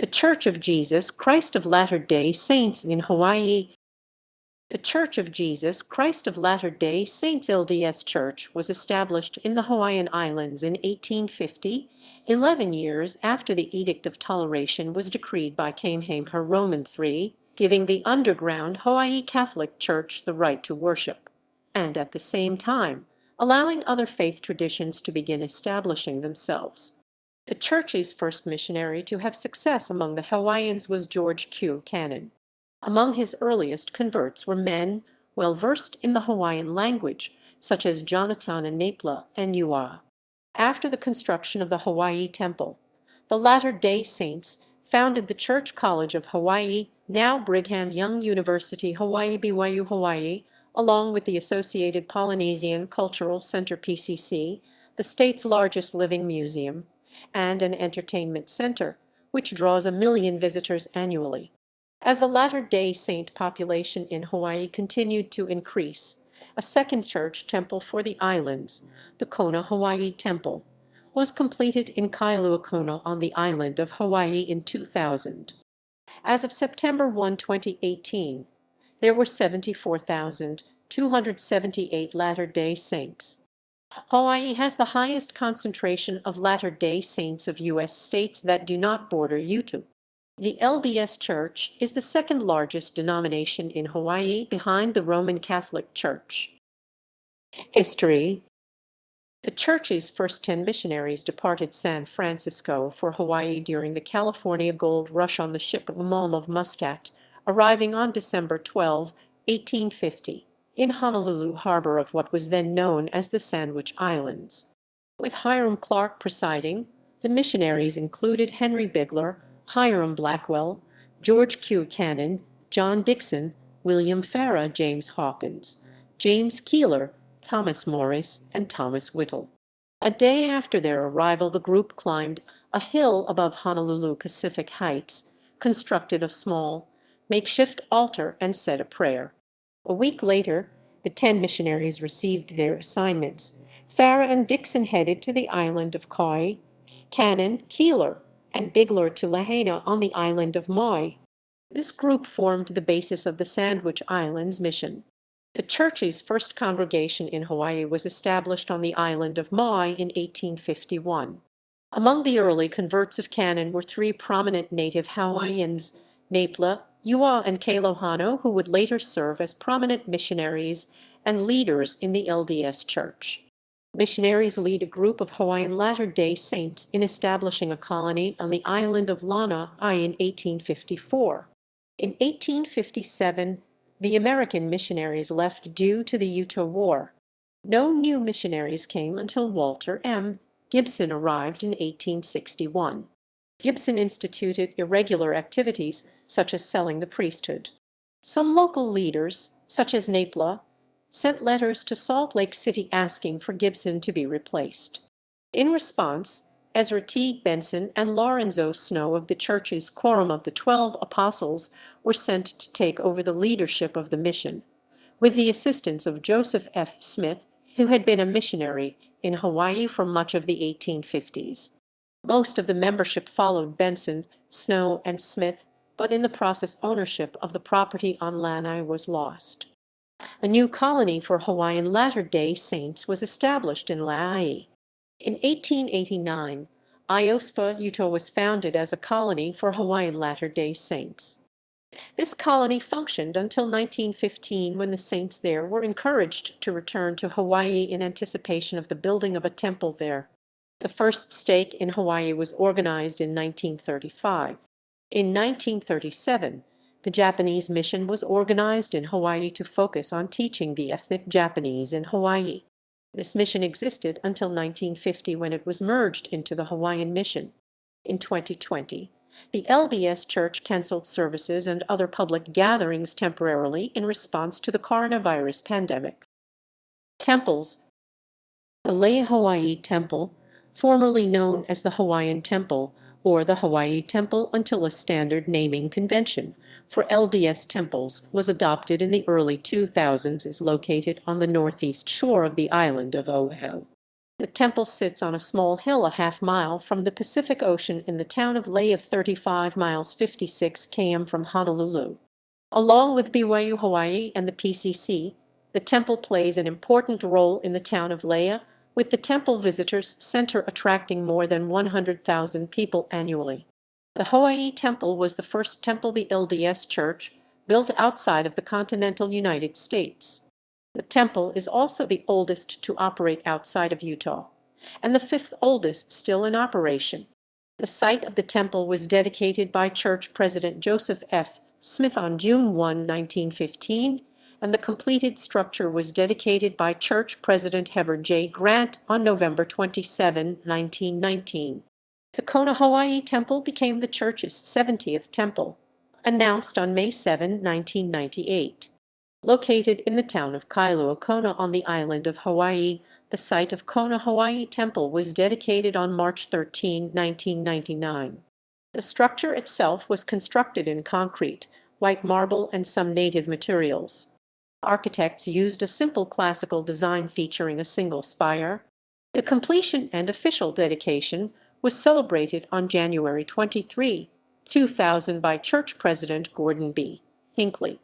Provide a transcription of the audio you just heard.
The Church of Jesus Christ of Latter-day Saints in Hawaii. The Church of Jesus Christ of Latter-day Saints LDS Church was established in the Hawaiian Islands in 1850, 11 years after the Edict of Toleration was decreed by Kamehameha III, giving the underground Hawaii Catholic Church the right to worship, and at the same time allowing other faith traditions to begin establishing themselves. The Church's first missionary to have success among the Hawaiians was George Q. Cannon. Among his earliest converts were men well versed in the Hawaiian language, such as Jonatana Napela and Uaua. After the construction of the Hawaii Temple, the Latter-day Saints founded the Church College of Hawaii, now Brigham Young University-Hawaii BYU-Hawaii, along with the associated Polynesian Cultural Center PCC, the state's largest living museum, and an entertainment center, which draws 1 million visitors annually. As the Latter-day Saint population in Hawaii continued to increase, a second church temple for the islands, the Kona Hawaii Temple, was completed in Kailua Kona on the island of Hawaii in 2000. As of September 1, 2018, there were 74,278 Latter-day Saints. Hawaii has the highest concentration of Latter-day Saints of U.S. states that do not border Utah. The LDS Church is the second largest denomination in Hawaii behind the Roman Catholic Church. History. The Church's first 10 missionaries departed San Francisco for Hawaii during the California Gold Rush on the ship Malm of Muscat, arriving on December 12, 1850. In Honolulu harbor of what was then known as the Sandwich Islands. With Hiram Clark presiding, the missionaries included Henry Bigler, Hiram Blackwell, George Q. Cannon, John Dixon, William Farah, James Hawkins, James Keeler, Thomas Morris, and Thomas Whittle. A day after their arrival, the group climbed a hill above Honolulu Pacific Heights, constructed a small, makeshift altar, and said a prayer. A week later, the 10 missionaries received their assignments. Farah and Dixon headed to the island of Kauai, Cannon, Keeler, and Bigler to Lahaina on the island of Maui. This group formed the basis of the Sandwich Islands mission. The Church's first congregation in Hawaii was established on the island of Maui in 1851. Among the early converts of Cannon were 3 prominent native Hawaiians, Napela, Uaua, and Kailua, who would later serve as prominent missionaries and leaders in the LDS Church. Missionaries lead a group of Hawaiian Latter-day Saints in establishing a colony on the island of Lanai in 1854. In 1857, the American missionaries left due to the Utah War. No new missionaries came until Walter M. Gibson arrived in 1861. Gibson instituted irregular activities, such as selling the priesthood. Some local leaders, such as Napela, sent letters to Salt Lake City asking for Gibson to be replaced. In response, Ezra T. Benson and Lorenzo Snow of the Church's Quorum of the 12 Apostles were sent to take over the leadership of the mission, with the assistance of Joseph F. Smith, who had been a missionary in Hawaii for much of the 1850s. Most of the membership followed Benson, Snow, and Smith, but in the process ownership of the property on Lanai was lost. A new colony for Hawaiian Latter-day Saints was established in Lanai. In 1889, Iospa, Utah was founded as a colony for Hawaiian Latter-day Saints. This colony functioned until 1915, when the saints there were encouraged to return to Hawaii in anticipation of the building of a temple there. The first stake in Hawaii was organized in 1935. In 1937, the Japanese mission was organized in Hawaii to focus on teaching the ethnic Japanese in Hawaii. This mission existed until 1950, when it was merged into the Hawaiian mission. In 2020, the LDS Church canceled services and other public gatherings temporarily in response to the coronavirus pandemic. Temples. The Lei Hawaii Temple, formerly known as the Hawaiian Temple or the Hawaii Temple until a standard naming convention for LDS temples was adopted in the early 2000s, is located on the northeast shore of the island of Oahu. The temple sits on a small hill a half-mile from the Pacific Ocean in the town of Laie, 35 miles 56 km from Honolulu. Along with BYU-Hawaii and the PCC, the temple plays an important role in the town of Laie, with the Temple Visitors Center attracting more than 100,000 people annually. The Hawaii Temple was the first temple the LDS Church built outside of the continental United States. The temple is also the oldest to operate outside of Utah, and the fifth oldest still in operation. The site of the temple was dedicated by Church President Joseph F. Smith on June 1, 1915, and the completed structure was dedicated by Church President Heber J. Grant on November 27, 1919. The Kona Hawaii Temple became the church's 70th temple, announced on May 7, 1998. Located in the town of Kailua Kona on the island of Hawaii, the site of Kona Hawaii Temple was dedicated on March 13, 1999. The structure itself was constructed in concrete, white marble, and some native materials. Architects used a simple classical design featuring a single spire. The completion and official dedication was celebrated on January 23, 2000 by Church President Gordon B. Hinckley.